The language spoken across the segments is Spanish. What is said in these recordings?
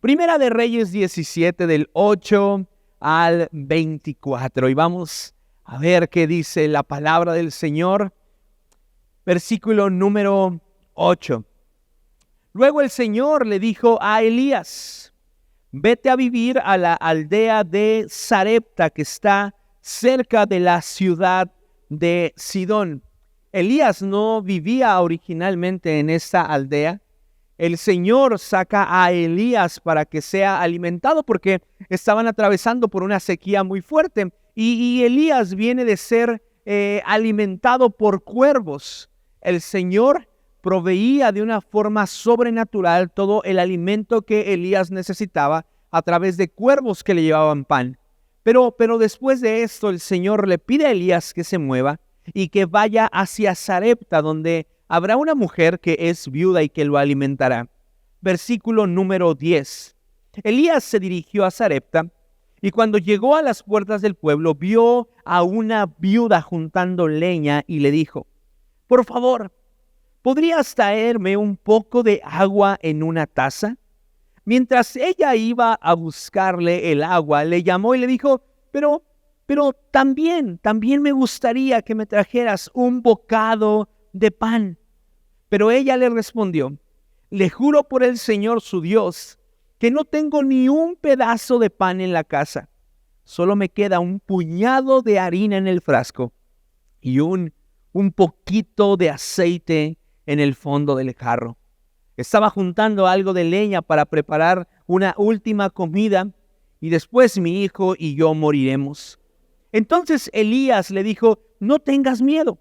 Primera de Reyes 17, del 8 al 24. Y vamos a ver qué dice la palabra del Señor. Versículo número 8. Luego el Señor le dijo a Elías: vete a vivir a la aldea de Sarepta, que está cerca de la ciudad de Sidón. Elías no vivía originalmente en esta aldea. El Señor saca a Elías para que sea alimentado porque estaban atravesando por una sequía muy fuerte. Y Elías viene de ser alimentado por cuervos. El Señor proveía de una forma sobrenatural todo el alimento que Elías necesitaba a través de cuervos que le llevaban pan. Pero después de esto, el Señor le pide a Elías que se mueva y que vaya hacia Sarepta, donde habrá una mujer que es viuda y que lo alimentará. Versículo número 10. Elías se dirigió a Sarepta y cuando llegó a las puertas del pueblo, vio a una viuda juntando leña y le dijo: por favor, ¿podrías traerme un poco de agua en una taza? Mientras ella iba a buscarle el agua, le llamó y le dijo: pero también me gustaría que me trajeras un bocado de pan. Pero ella le respondió: le juro por el Señor su Dios que no tengo ni un pedazo de pan en la casa. Solo me queda un puñado de harina en el frasco y un poquito de aceite en el fondo del jarro. Estaba juntando algo de leña para preparar una última comida y después mi hijo y yo moriremos. Entonces Elías le dijo: no tengas miedo.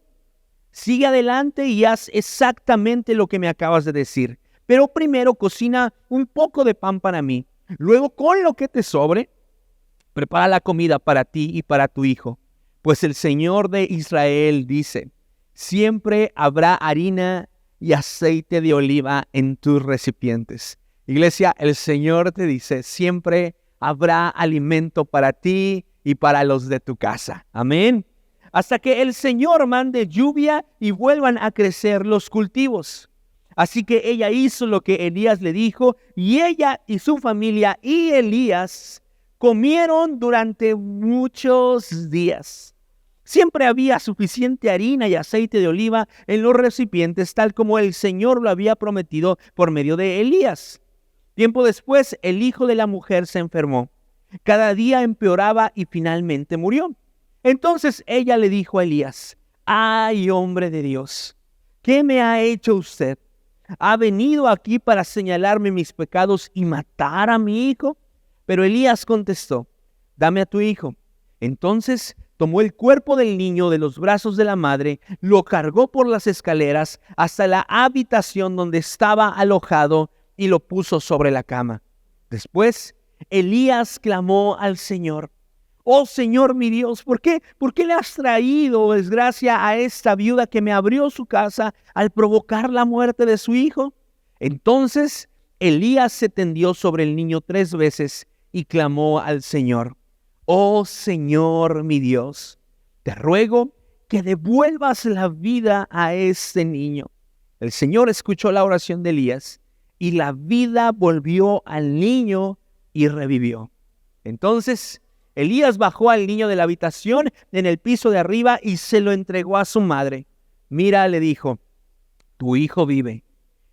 Sigue adelante y haz exactamente lo que me acabas de decir. Pero primero cocina un poco de pan para mí. Luego, con lo que te sobre, prepara la comida para ti y para tu hijo. Pues el Señor de Israel dice: siempre habrá harina y aceite de oliva en tus recipientes. Iglesia, el Señor te dice: siempre habrá alimento para ti y para los de tu casa. Amén. Hasta que el Señor mande lluvia y vuelvan a crecer los cultivos. Así que ella hizo lo que Elías le dijo, y ella y su familia y Elías comieron durante muchos días. Siempre había suficiente harina y aceite de oliva en los recipientes, tal como el Señor lo había prometido por medio de Elías. Tiempo después, el hijo de la mujer se enfermó. Cada día empeoraba y finalmente murió. Entonces ella le dijo a Elías: ¡ay, hombre de Dios! ¿Qué me ha hecho usted? ¿Ha venido aquí para señalarme mis pecados y matar a mi hijo? Pero Elías contestó: dame a tu hijo. Entonces tomó el cuerpo del niño de los brazos de la madre, lo cargó por las escaleras hasta la habitación donde estaba alojado y lo puso sobre la cama. Después Elías clamó al Señor: oh Señor mi Dios, ¿por qué le has traído desgracia a esta viuda que me abrió su casa al provocar la muerte de su hijo? Entonces Elías se tendió sobre el niño 3 veces y clamó al Señor: oh Señor mi Dios, te ruego que devuelvas la vida a este niño. El Señor escuchó la oración de Elías y la vida volvió al niño y revivió. Entonces Elías bajó al niño de la habitación en el piso de arriba y se lo entregó a su madre. Mira, le dijo, tu hijo vive.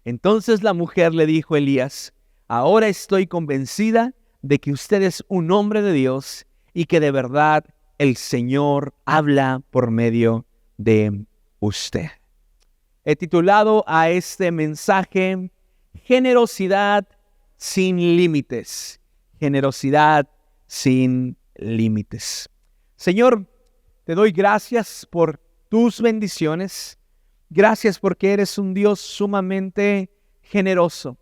Entonces la mujer le dijo a Elías: ahora estoy convencida de que usted es un hombre de Dios y que de verdad el Señor habla por medio de usted. He titulado a este mensaje: Generosidad sin límites. Generosidad sin límites. Señor, te doy gracias por tus bendiciones. Gracias porque eres un Dios sumamente generoso,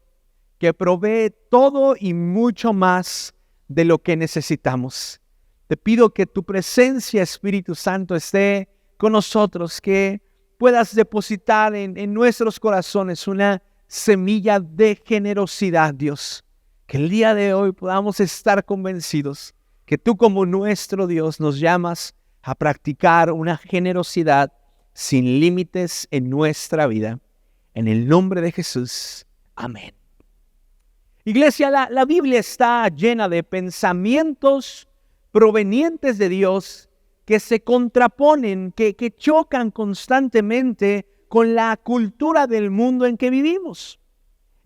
que provee todo y mucho más de lo que necesitamos. Te pido que tu presencia, Espíritu Santo, esté con nosotros, que puedas depositar en nuestros corazones una semilla de generosidad, Dios. Que el día de hoy podamos estar convencidos que tú, como nuestro Dios, nos llamas a practicar una generosidad sin límites en nuestra vida. En el nombre de Jesús. Amén. Iglesia, la Biblia está llena de pensamientos provenientes de Dios que se contraponen, que chocan constantemente con la cultura del mundo en que vivimos.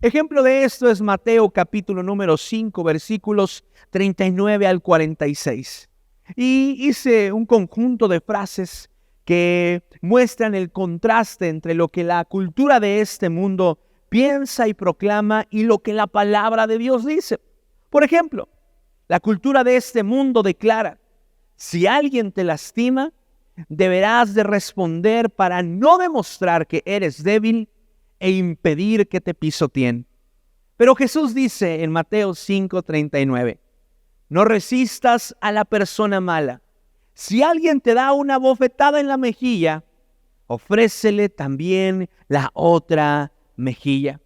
Ejemplo de esto es Mateo capítulo número 5, versículos 39 al 46. Y hice un conjunto de frases que muestran el contraste entre lo que la cultura de este mundo piensa y proclama y lo que la palabra de Dios dice. Por ejemplo, la cultura de este mundo declara: si alguien te lastima, deberás de responder para no demostrar que eres débil e impedir que te pisoteen. Pero Jesús dice en Mateo 5:39, no resistas a la persona mala. Si alguien te da una bofetada en la mejilla, ofrécele también la otra mejilla.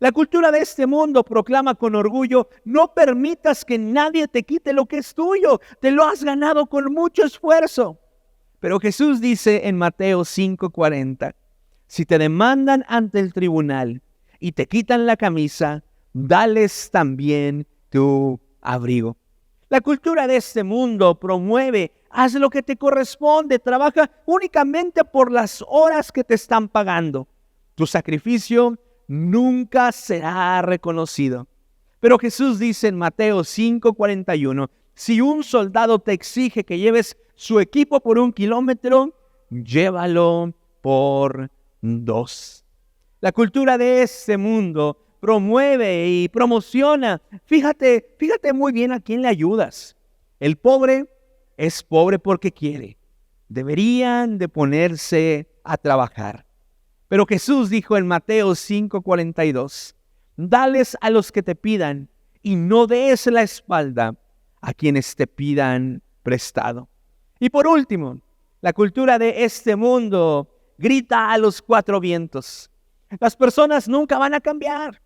La cultura de este mundo proclama con orgullo: no permitas que nadie te quite lo que es tuyo, te lo has ganado con mucho esfuerzo. Pero Jesús dice en Mateo 5:40, si te demandan ante el tribunal y te quitan la camisa, dales también tu abrigo. La cultura de este mundo promueve: haz lo que te corresponde, trabaja únicamente por las horas que te están pagando. Tu sacrificio nunca será reconocido. Pero Jesús dice en Mateo 5:41, si un soldado te exige que lleves su equipo por 1 kilómetro, llévalo por 2. La cultura de este mundo promueve y promociona. Fíjate muy bien a quién le ayudas. El pobre es pobre porque quiere. Deberían de ponerse a trabajar. Pero Jesús dijo en Mateo 5:42, dales a los que te pidan y no des la espalda a quienes te pidan prestado. Y por último, la cultura de este mundo grita a los 4 vientos: las personas nunca van a cambiar.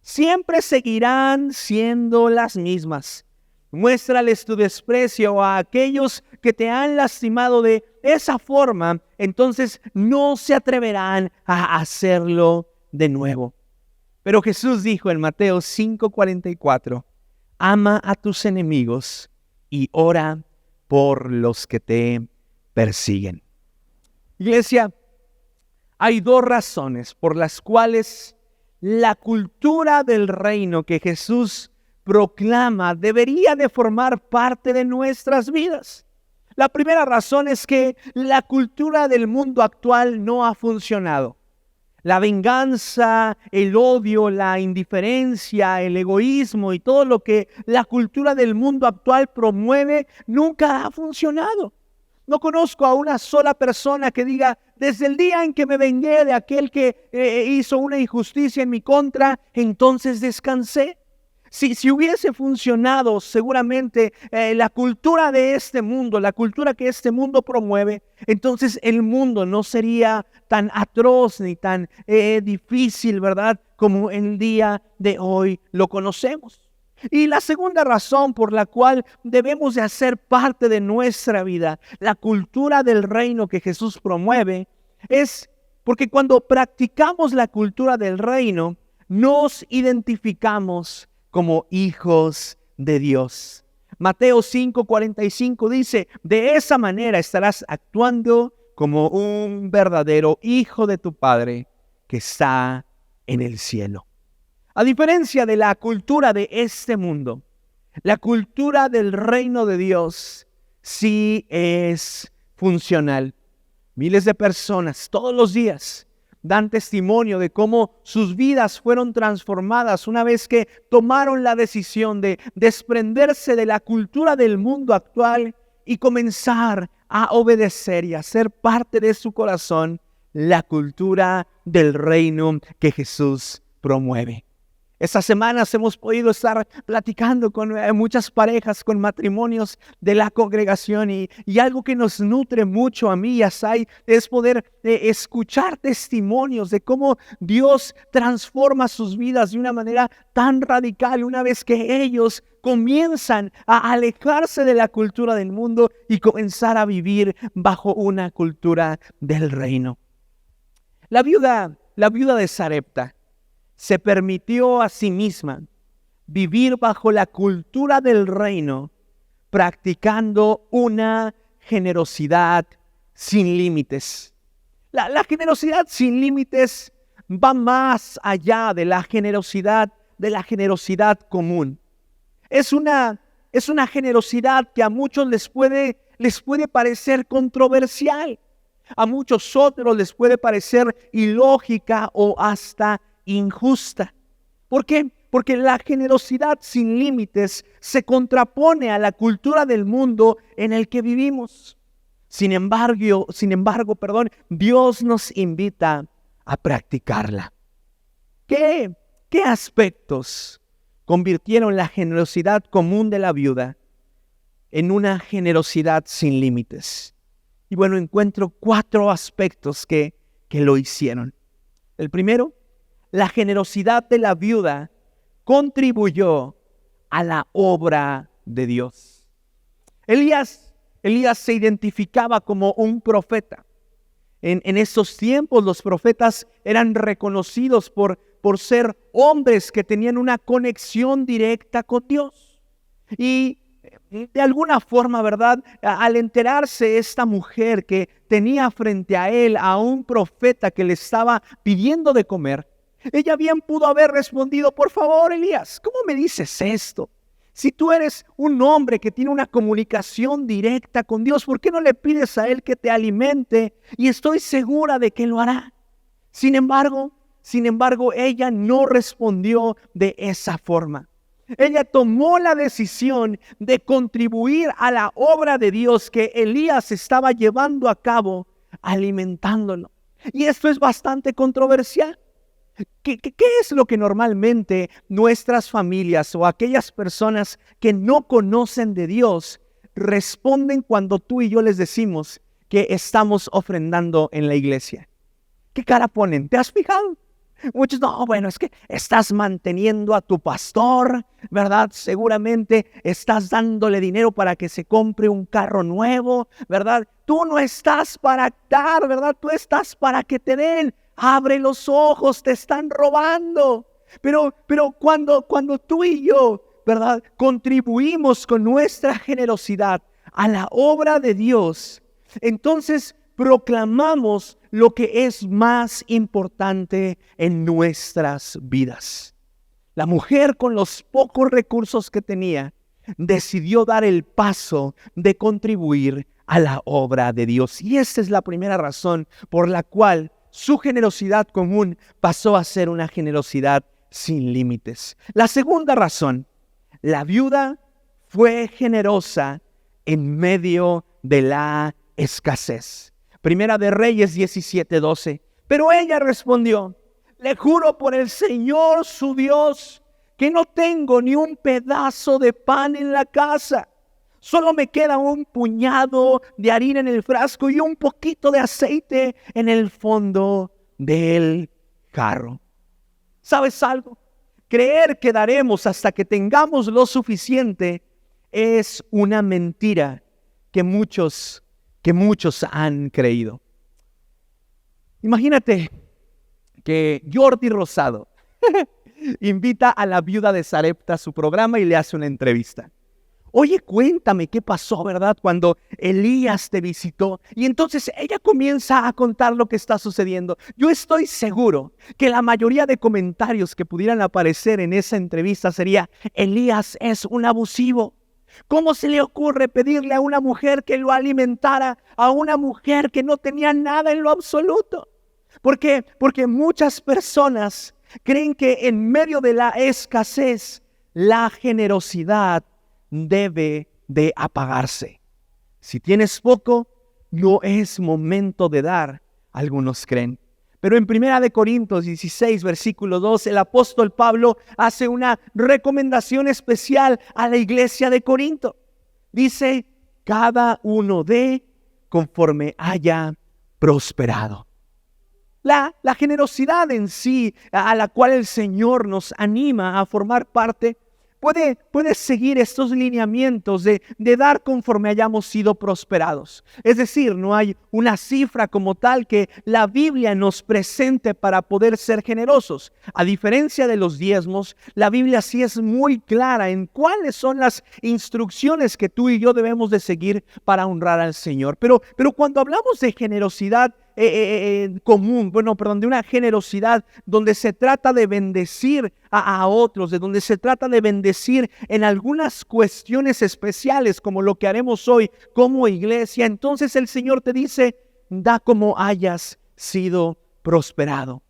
Siempre seguirán siendo las mismas. Muéstrales tu desprecio a aquellos que te han lastimado de esa forma, entonces no se atreverán a hacerlo de nuevo. Pero Jesús dijo en Mateo 5:44, ama a tus enemigos y ora por los que te persiguen. Iglesia, hay 2 razones por las cuales la cultura del reino que Jesús proclama debería de formar parte de nuestras vidas. La primera razón es que la cultura del mundo actual no ha funcionado. La venganza, el odio, la indiferencia, el egoísmo y todo lo que la cultura del mundo actual promueve nunca ha funcionado. No conozco a una sola persona que diga: desde el día en que me vengué de aquel que hizo una injusticia en mi contra, entonces descansé. Si hubiese funcionado seguramente la cultura de este mundo, la cultura que este mundo promueve, entonces el mundo no sería tan atroz ni tan difícil, ¿verdad?, como el día de hoy lo conocemos. Y la segunda razón por la cual debemos de hacer parte de nuestra vida la cultura del reino que Jesús promueve es porque cuando practicamos la cultura del reino nos identificamos como hijos de Dios. Mateo 5:45 dice: de esa manera estarás actuando como un verdadero hijo de tu Padre que está en el cielo. A diferencia de la cultura de este mundo, la cultura del reino de Dios sí es funcional. Miles de personas todos los días dan testimonio de cómo sus vidas fueron transformadas una vez que tomaron la decisión de desprenderse de la cultura del mundo actual y comenzar a obedecer y a ser parte de su corazón la cultura del reino que Jesús promueve. Estas semanas hemos podido estar platicando con muchas parejas, con matrimonios de la congregación y algo que nos nutre mucho a mí y a Sai es poder escuchar testimonios de cómo Dios transforma sus vidas de una manera tan radical una vez que ellos comienzan a alejarse de la cultura del mundo y comenzar a vivir bajo una cultura del reino. La viuda de Sarepta se permitió a sí misma vivir bajo la cultura del reino, practicando una generosidad sin límites. La generosidad sin límites va más allá de la generosidad común. Es una generosidad que a muchos les puede parecer controversial. A muchos otros les puede parecer ilógica o hasta injusta. ¿Por qué? Porque la generosidad sin límites se contrapone a la cultura del mundo en el que vivimos. Sin embargo, Dios nos invita a practicarla. ¿Qué aspectos convirtieron la generosidad común de la viuda en una generosidad sin límites? Y bueno, encuentro 4 aspectos que lo hicieron. El primero, la generosidad de la viuda contribuyó a la obra de Dios. Elías se identificaba como un profeta. En esos tiempos los profetas eran reconocidos por ser hombres que tenían una conexión directa con Dios. Y de alguna forma, ¿verdad? Al enterarse esta mujer que tenía frente a él a un profeta que le estaba pidiendo de comer, ella bien pudo haber respondido: por favor, Elías, ¿cómo me dices esto? Si tú eres un hombre que tiene una comunicación directa con Dios, ¿por qué no le pides a Él que te alimente? Y estoy segura de que lo hará. Sin embargo, ella no respondió de esa forma. Ella tomó la decisión de contribuir a la obra de Dios que Elías estaba llevando a cabo, alimentándolo. Y esto es bastante controversial. ¿Qué es lo que normalmente nuestras familias o aquellas personas que no conocen de Dios responden cuando tú y yo les decimos que estamos ofrendando en la iglesia? ¿Qué cara ponen? ¿Te has fijado? Muchos, no, bueno, es que estás manteniendo a tu pastor, ¿verdad? Seguramente estás dándole dinero para que se compre un carro nuevo, ¿verdad? Tú no estás para dar, ¿verdad? Tú estás para que te den. Abre los ojos, te están robando. Pero cuando tú y yo, ¿verdad?, contribuimos con nuestra generosidad a la obra de Dios, entonces proclamamos lo que es más importante en nuestras vidas. La mujer, con los pocos recursos que tenía, decidió dar el paso de contribuir a la obra de Dios. Y esta es la primera razón por la cual su generosidad común pasó a ser una generosidad sin límites. La segunda razón, la viuda fue generosa en medio de la escasez. Primera de Reyes 17:12. Pero ella respondió: le juro por el Señor su Dios que no tengo ni un pedazo de pan en la casa. Solo me queda un puñado de harina en el frasco y un poquito de aceite en el fondo del jarro. ¿Sabes algo? Creer que daremos hasta que tengamos lo suficiente es una mentira que muchos han creído. Imagínate que Jordi Rosado invita a la viuda de Sarepta a su programa y le hace una entrevista. Oye, cuéntame qué pasó, ¿verdad?, cuando Elías te visitó. Y entonces ella comienza a contar lo que está sucediendo. Yo estoy seguro que la mayoría de comentarios que pudieran aparecer en esa entrevista sería: Elías es un abusivo. ¿Cómo se le ocurre pedirle a una mujer que lo alimentara, a una mujer que no tenía nada en lo absoluto? ¿Por qué? Porque muchas personas creen que en medio de la escasez, la generosidad debe de apagarse. Si tienes poco, no es momento de dar, algunos creen. Pero en 1 Corintios 16, versículo 2, el apóstol Pablo hace una recomendación especial a la iglesia de Corinto. Dice: cada uno dé conforme haya prosperado. La generosidad en sí, a la cual el Señor nos anima a formar parte, puede seguir estos lineamientos de dar conforme hayamos sido prosperados. Es decir, no hay una cifra como tal que la Biblia nos presente para poder ser generosos. A diferencia de los diezmos, la Biblia sí es muy clara en cuáles son las instrucciones que tú y yo debemos de seguir para honrar al Señor. Pero cuando hablamos de generosidad común, de una generosidad donde se trata de bendecir a otros, de donde se trata de bendecir en algunas cuestiones especiales como lo que haremos hoy como iglesia, entonces el Señor te dice, da como hayas sido prosperado.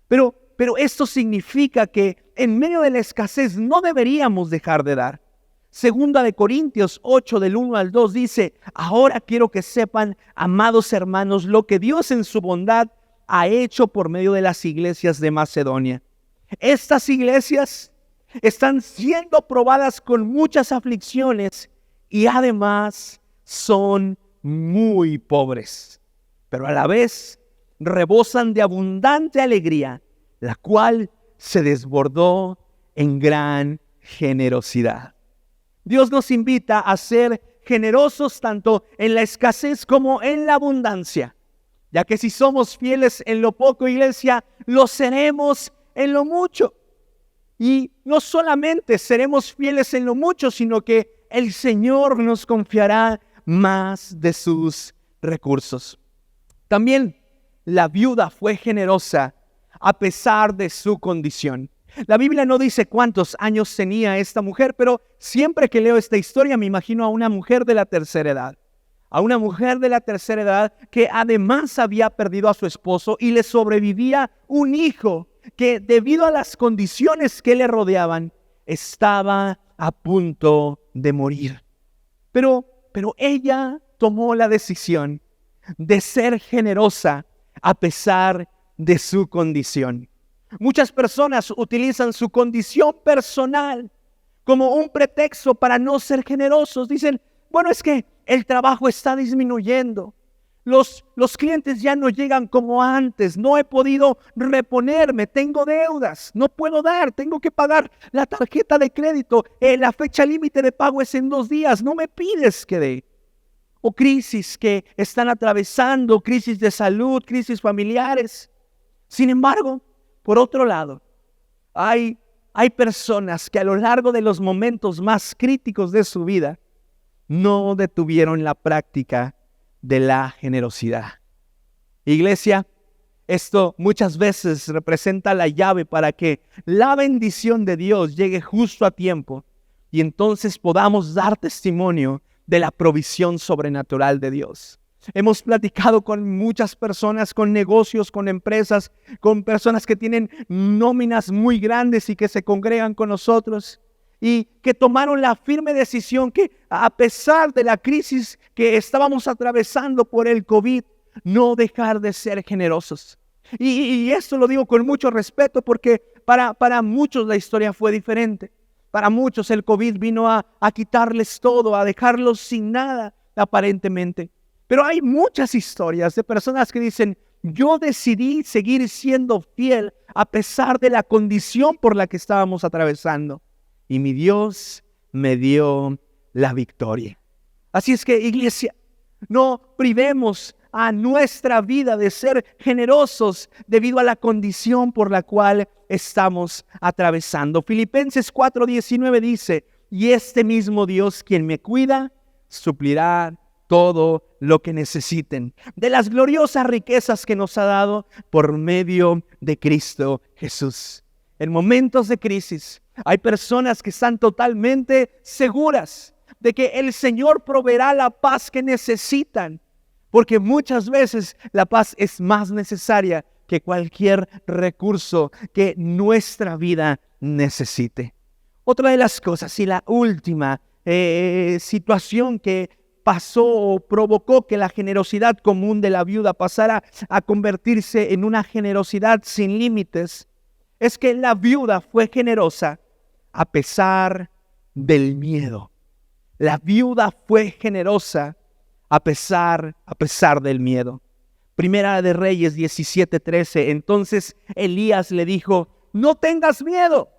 Pero esto significa que en medio de la escasez no deberíamos dejar de dar. Segunda de Corintios 8 del 1 al 2 dice, ahora quiero que sepan, amados hermanos, lo que Dios en su bondad ha hecho por medio de las iglesias de Macedonia. Estas iglesias están siendo probadas con muchas aflicciones y además son muy pobres, pero a la vez rebosan de abundante alegría, la cual se desbordó en gran generosidad. Dios nos invita a ser generosos tanto en la escasez como en la abundancia, ya que si somos fieles en lo poco, iglesia, lo seremos en lo mucho. Y no solamente seremos fieles en lo mucho, sino que el Señor nos confiará más de sus recursos. También la viuda fue generosa a pesar de su condición. La Biblia no dice cuántos años tenía esta mujer, pero siempre que leo esta historia me imagino a una mujer de la tercera edad. A una mujer de la tercera edad que además había perdido a su esposo y le sobrevivía un hijo que debido a las condiciones que le rodeaban estaba a punto de morir. Pero ella tomó la decisión de ser generosa a pesar de su condición. Muchas personas utilizan su condición personal como un pretexto para no ser generosos. Dicen, bueno, es que el trabajo está disminuyendo. Los clientes ya no llegan como antes. No he podido reponerme. Tengo deudas. No puedo dar. Tengo que pagar la tarjeta de crédito. La fecha límite de pago es en 2 días. No me pides que dé. O crisis que están atravesando, crisis de salud, crisis familiares. Sin embargo, por otro lado, hay personas que a lo largo de los momentos más críticos de su vida no detuvieron la práctica de la generosidad. Iglesia, esto muchas veces representa la llave para que la bendición de Dios llegue justo a tiempo y entonces podamos dar testimonio de la provisión sobrenatural de Dios. Hemos platicado con muchas personas, con negocios, con empresas, con personas que tienen nóminas muy grandes y que se congregan con nosotros y que tomaron la firme decisión que a pesar de la crisis que estábamos atravesando por el COVID, no dejar de ser generosos. Y esto lo digo con mucho respeto porque para muchos la historia fue diferente. Para muchos el COVID vino a quitarles todo, a dejarlos sin nada aparentemente. Pero hay muchas historias de personas que dicen, yo decidí seguir siendo fiel a pesar de la condición por la que estábamos atravesando. Y mi Dios me dio la victoria. Así es que, iglesia, no privemos a nuestra vida de ser generosos debido a la condición por la cual estamos atravesando. Filipenses 4:19 dice, y este mismo Dios quien me cuida, suplirá todo lo que necesiten de las gloriosas riquezas que nos ha dado por medio de Cristo Jesús. En momentos de crisis hay personas que están totalmente seguras de que el Señor proveerá la paz que necesitan, porque muchas veces la paz es más necesaria que cualquier recurso que nuestra vida necesite. Otra de las cosas y la última situación que pasó o provocó que la generosidad común de la viuda pasara a convertirse en una generosidad sin límites, es que la viuda fue generosa a pesar del miedo. La viuda fue generosa a pesar del miedo. Primera de Reyes 17:13. Entonces Elías le dijo, no tengas miedo,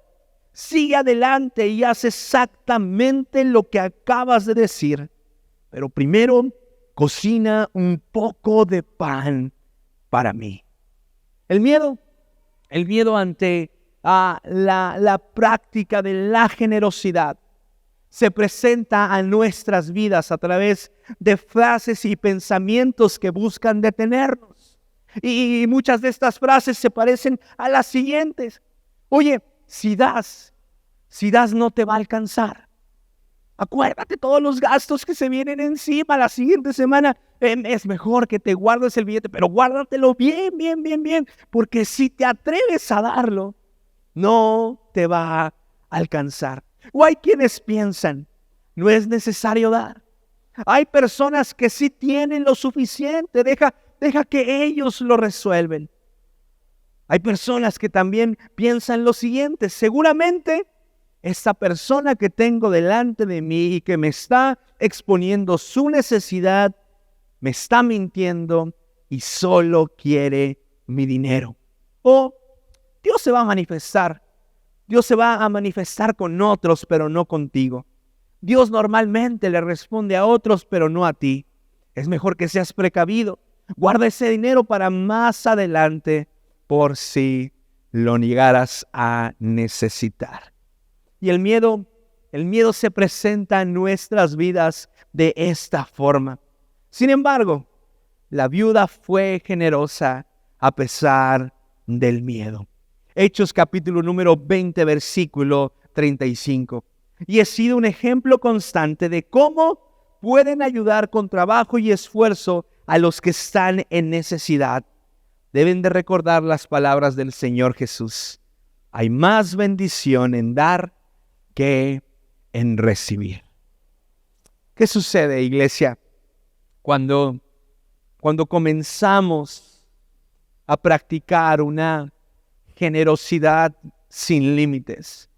sigue adelante y haz exactamente lo que acabas de decir. Pero primero, cocina un poco de pan para mí. El miedo ante la práctica de la generosidad se presenta a nuestras vidas a través de frases y pensamientos que buscan detenernos. Y muchas de estas frases se parecen a las siguientes. Oye, si das no te va a alcanzar. Acuérdate todos los gastos que se vienen encima la siguiente semana. Es mejor que te guardes el billete, pero guárdatelo bien, porque si te atreves a darlo, no te va a alcanzar. O hay quienes piensan, no es necesario dar. Hay personas que sí tienen lo suficiente, deja que ellos lo resuelven. Hay personas que también piensan lo siguiente, seguramente esta persona que tengo delante de mí y que me está exponiendo su necesidad, me está mintiendo y solo quiere mi dinero. O Dios se va a manifestar. Dios se va a manifestar con otros, pero no contigo. Dios normalmente le responde a otros, pero no a ti. Es mejor que seas precavido. Guarda ese dinero para más adelante por si lo llegaras a necesitar. Y el miedo se presenta en nuestras vidas de esta forma. Sin embargo, la viuda fue generosa a pesar del miedo. Hechos capítulo número 20, versículo 35. Y he sido un ejemplo constante de cómo pueden ayudar con trabajo y esfuerzo a los que están en necesidad. Deben de recordar las palabras del Señor Jesús. Hay más bendición en dar que en recibir. ¿Qué sucede, iglesia? Cuando comenzamos a practicar una generosidad sin límites,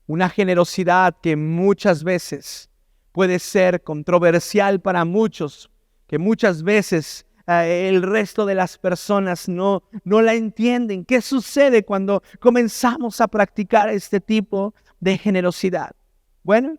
una generosidad que muchas veces puede ser controversial para muchos, que muchas veces el resto de las personas no la entienden. ¿Qué sucede cuando comenzamos a practicar este tipo de generosidad? Bueno,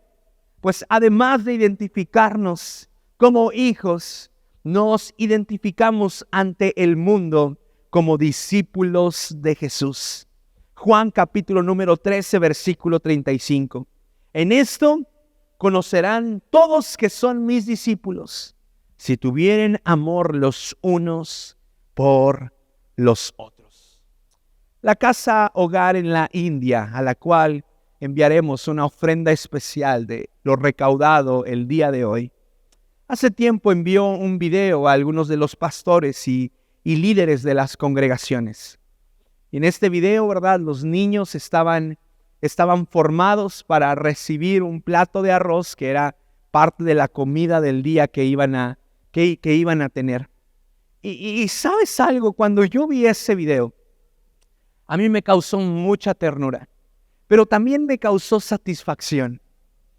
pues además de identificarnos como hijos, nos identificamos ante el mundo como discípulos de Jesús. Juan capítulo número 13, versículo 35. En esto conocerán todos que son mis discípulos, si tuvieren amor los unos por los otros. La casa hogar en la India, a la cual enviaremos una ofrenda especial de lo recaudado el día de hoy, hace tiempo envió un video a algunos de los pastores y líderes de las congregaciones. Y en este video, ¿verdad?, los niños estaban formados para recibir un plato de arroz que era parte de la comida del día que iban a tener. Y ¿sabes algo? Cuando yo vi ese video, a mí me causó mucha ternura, pero también me causó satisfacción,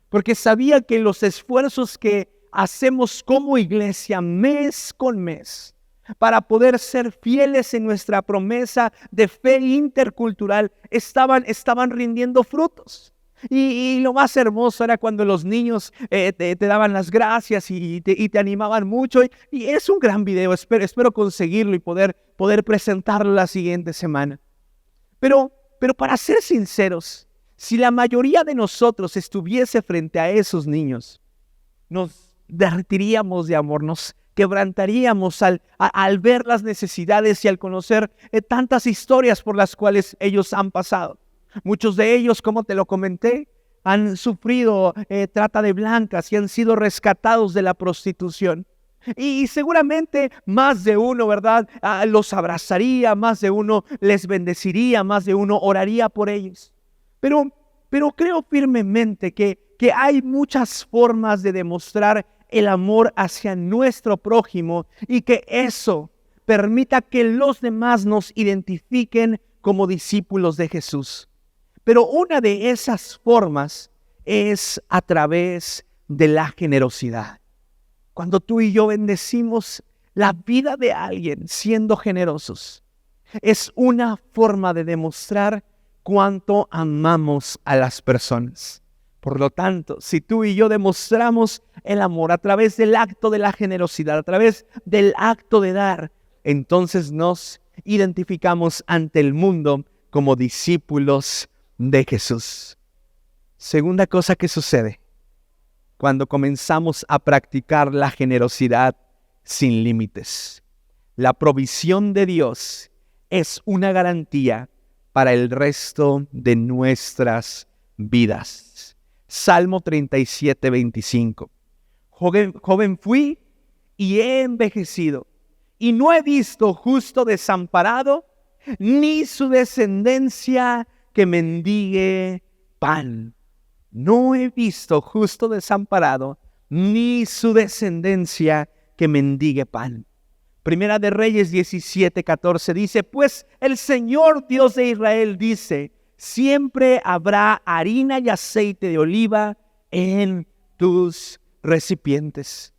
porque sabía que los esfuerzos que hacemos como iglesia mes con mes para poder ser fieles en nuestra promesa de fe intercultural estaban rindiendo frutos. Y lo más hermoso era cuando los niños te daban las gracias y te animaban mucho. Y es un gran video, espero conseguirlo y poder presentarlo la siguiente semana. Pero para ser sinceros, si la mayoría de nosotros estuviese frente a esos niños, nos derretiríamos de amor, nos quebrantaríamos al ver las necesidades y al conocer tantas historias por las cuales ellos han pasado. Muchos de ellos, como te lo comenté, han sufrido trata de blancas y han sido rescatados de la prostitución. Y seguramente más de uno, ¿verdad?, los abrazaría, más de uno les bendeciría, más de uno oraría por ellos. Pero creo firmemente que hay muchas formas de demostrar el amor hacia nuestro prójimo y que eso permita que los demás nos identifiquen como discípulos de Jesús. Pero una de esas formas es a través de la generosidad. Cuando tú y yo bendecimos la vida de alguien siendo generosos, es una forma de demostrar cuánto amamos a las personas. Por lo tanto, si tú y yo demostramos el amor a través del acto de la generosidad, a través del acto de dar, entonces nos identificamos ante el mundo como discípulos de Jesús. Segunda cosa que sucede cuando comenzamos a practicar la generosidad sin límites. La provisión de Dios es una garantía para el resto de nuestras vidas. Salmo 37, 25. Joven fui y he envejecido, y no he visto justo desamparado, ni su descendencia que mendigue pan. No he visto justo desamparado, ni su descendencia que mendigue pan. Primera de Reyes 17, 14 dice, pues el Señor Dios de Israel dice, siempre habrá harina y aceite de oliva en tus recipientes.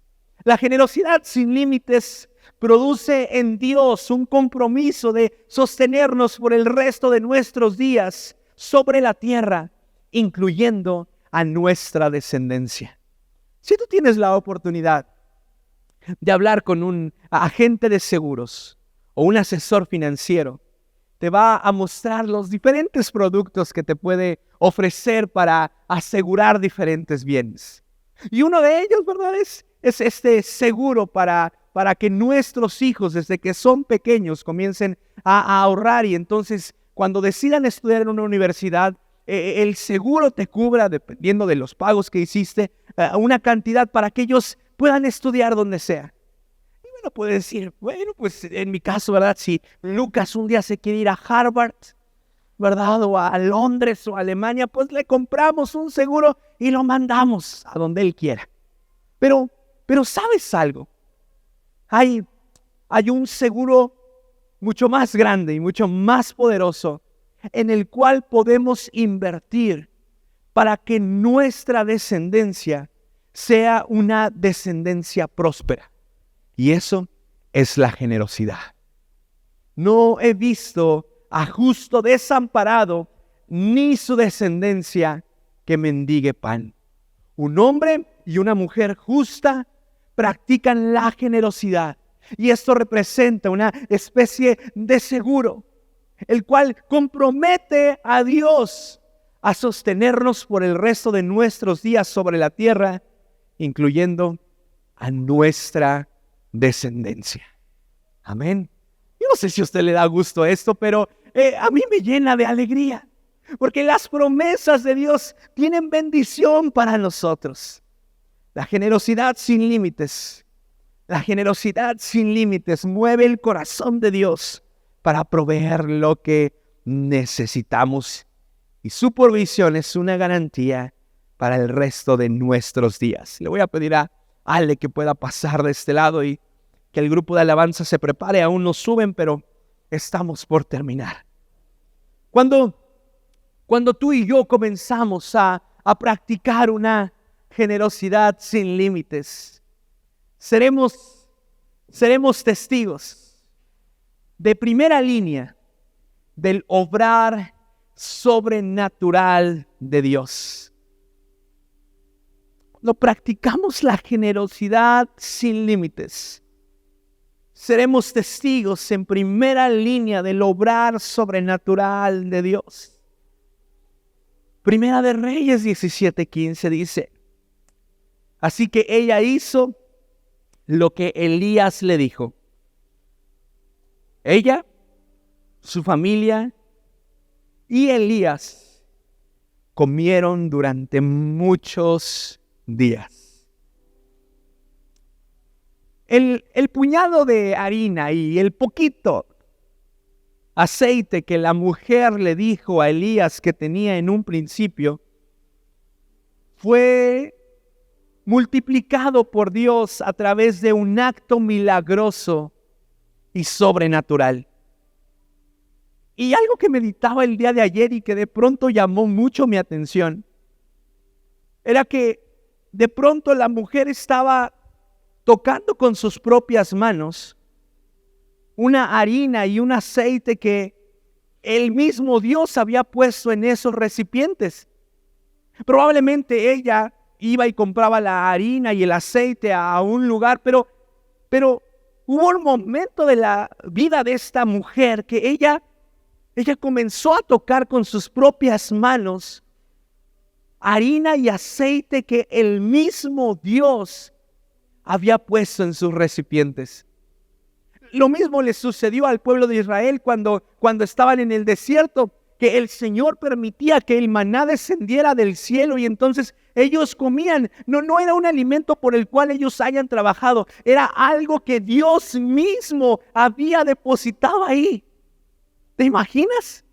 La generosidad sin límites produce en Dios un compromiso de sostenernos por el resto de nuestros días sobre la tierra, incluyendo a nuestra descendencia. Si tú tienes la oportunidad de hablar con un agente de seguros o un asesor financiero, te va a mostrar los diferentes productos que te puede ofrecer para asegurar diferentes bienes. Y uno de ellos, ¿verdad? Es este seguro para que nuestros hijos, desde que son pequeños, comiencen a ahorrar, y entonces cuando decidan estudiar en una universidad, el seguro te cubra, dependiendo de los pagos que hiciste, una cantidad para que ellos puedan estudiar donde sea. Y uno puede decir, bueno, pues en mi caso, ¿verdad? Si Lucas un día se quiere ir a Harvard, ¿verdad? O a Londres o a Alemania, pues le compramos un seguro y lo mandamos a donde él quiera. Pero ¿sabes algo? Hay un seguro mucho más grande y mucho más poderoso en el cual podemos invertir para que nuestra descendencia sea una descendencia próspera. Y eso es la generosidad. No he visto a justo desamparado, ni su descendencia que mendigue pan. Un hombre y una mujer justa practican la generosidad, y esto representa una especie de seguro, el cual compromete a Dios a sostenernos por el resto de nuestros días sobre la tierra, incluyendo a nuestra descendencia. Amén. Yo no sé si a usted le da gusto esto, pero a mí me llena de alegría, porque las promesas de Dios tienen bendición para nosotros. La generosidad sin límites, mueve el corazón de Dios para proveer lo que necesitamos, y su provisión es una garantía para el resto de nuestros días. Le voy a pedir a Ale que pueda pasar de este lado y que el grupo de alabanza se prepare. Aún no suben, pero estamos por terminar. Cuando tú y yo comenzamos a practicar una generosidad sin límites, seremos testigos de primera línea del obrar sobrenatural de Dios. Cuando practicamos la generosidad sin límites, seremos testigos en primera línea del obrar sobrenatural de Dios. Primera de Reyes 17:15 dice, así que ella hizo lo que Elías le dijo. Ella, su familia y Elías comieron durante muchos días. El puñado de harina y el poquito aceite que la mujer le dijo a Elías que tenía en un principio fue multiplicado por Dios a través de un acto milagroso y sobrenatural. Y algo que meditaba el día de ayer y que de pronto llamó mucho mi atención era que de pronto la mujer estaba tocando con sus propias manos una harina y un aceite que el mismo Dios había puesto en esos recipientes. Probablemente ella iba y compraba la harina y el aceite a un lugar, pero hubo un momento de la vida de esta mujer que ella comenzó a tocar con sus propias manos harina y aceite que el mismo Dios había puesto en sus recipientes. Lo mismo le sucedió al pueblo de Israel cuando estaban en el desierto, que el Señor permitía que el maná descendiera del cielo y entonces ellos comían. No era un alimento por el cual ellos hayan trabajado, era algo que Dios mismo había depositado ahí. ¿Te imaginas?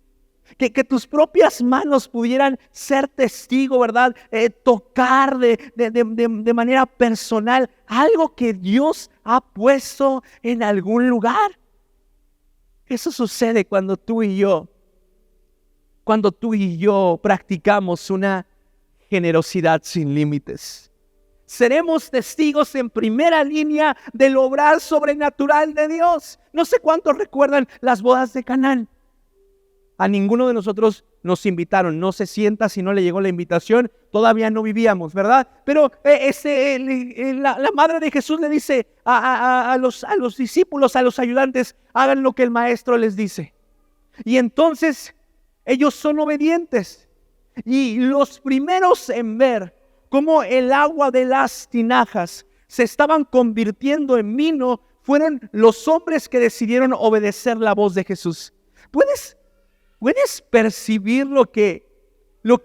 Que tus propias manos pudieran ser testigo, ¿verdad? Tocar de manera personal algo que Dios ha puesto en algún lugar. Eso sucede cuando tú y yo practicamos una generosidad sin límites. Seremos testigos en primera línea del obrar sobrenatural de Dios. No sé cuántos recuerdan las bodas de Canaán. A ninguno de nosotros nos invitaron. No se sienta si no le llegó la invitación. Todavía no vivíamos, ¿verdad? Pero la madre de Jesús le dice a los discípulos, a los ayudantes, hagan lo que el maestro les dice. Y entonces ellos son obedientes. Y los primeros en ver cómo el agua de las tinajas se estaban convirtiendo en vino fueron los hombres que decidieron obedecer la voz de Jesús. ¿Puedes percibir lo que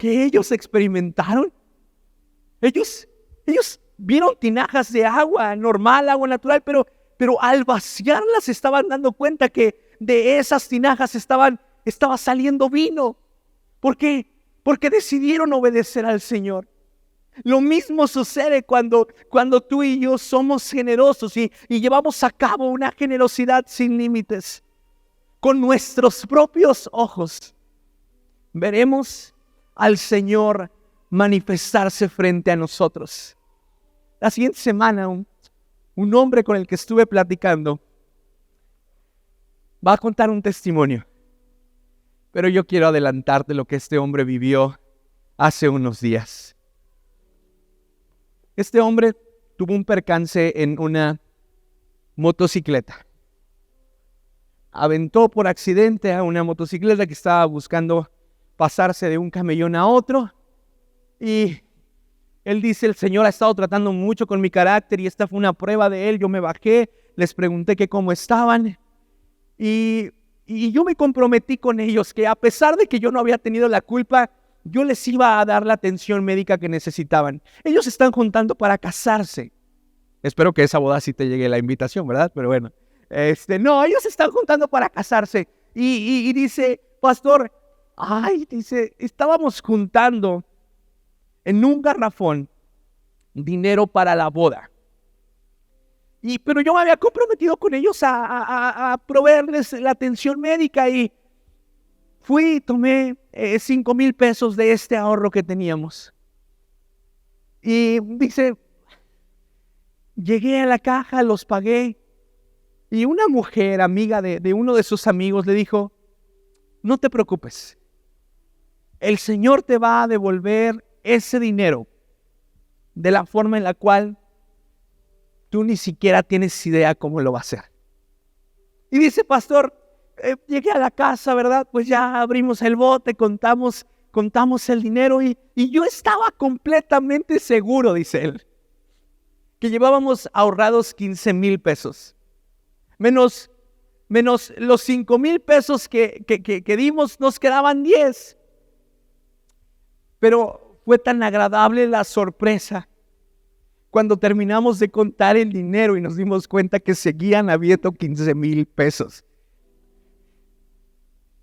ellos experimentaron? Ellos vieron tinajas de agua normal, agua natural, pero al vaciarlas se estaban dando cuenta que de esas tinajas estaba saliendo vino. ¿Por qué? Porque decidieron obedecer al Señor. Lo mismo sucede cuando tú y yo somos generosos y llevamos a cabo una generosidad sin límites. Con nuestros propios ojos veremos al Señor manifestarse frente a nosotros. La siguiente semana, un hombre con el que estuve platicando va a contar un testimonio. Pero yo quiero adelantarte lo que este hombre vivió hace unos días. Este hombre tuvo un percance en una motocicleta. Aventó por accidente a una motocicleta que estaba buscando pasarse de un camellón a otro. Y él dice, el Señor ha estado tratando mucho con mi carácter y esta fue una prueba de él. Yo me bajé, les pregunté que cómo estaban. Y yo me comprometí con ellos que a pesar de que yo no había tenido la culpa, yo les iba a dar la atención médica que necesitaban. Ellos están juntando para casarse. Espero que esa boda sí te llegue la invitación, ¿verdad? Pero bueno. No, ellos están juntando para casarse. Y dice, pastor, estábamos juntando en un garrafón dinero para la boda. Pero yo me había comprometido con ellos a proveerles la atención médica y fui y tomé 5,000 pesos de este ahorro que teníamos. Y dice, llegué a la caja, los pagué. Y una mujer, amiga de uno de sus amigos, le dijo, no te preocupes, el Señor te va a devolver ese dinero de la forma en la cual tú ni siquiera tienes idea cómo lo va a hacer. Y dice, pastor, llegué a la casa, ¿verdad? Pues ya abrimos el bote, contamos el dinero y yo estaba completamente seguro, dice él, que llevábamos ahorrados 15,000 pesos. Menos los 5,000 pesos que dimos, nos quedaban 10. Pero fue tan agradable la sorpresa cuando terminamos de contar el dinero y nos dimos cuenta que seguían habiendo 15,000 pesos.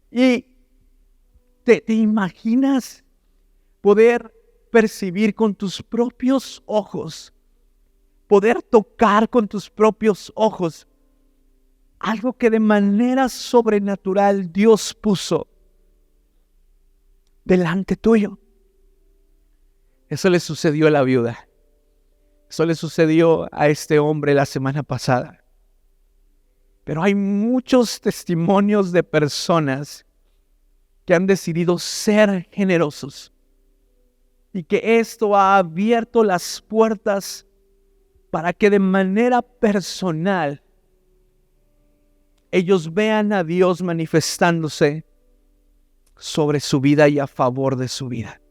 Y ¿te imaginas poder percibir con tus propios ojos, poder tocar con tus propios ojos algo que de manera sobrenatural Dios puso delante tuyo? Eso le sucedió a la viuda. Eso le sucedió a este hombre la semana pasada. Pero hay muchos testimonios de personas que han decidido ser generosos y que esto ha abierto las puertas para que de manera personal ellos vean a Dios manifestándose sobre su vida y a favor de su vida.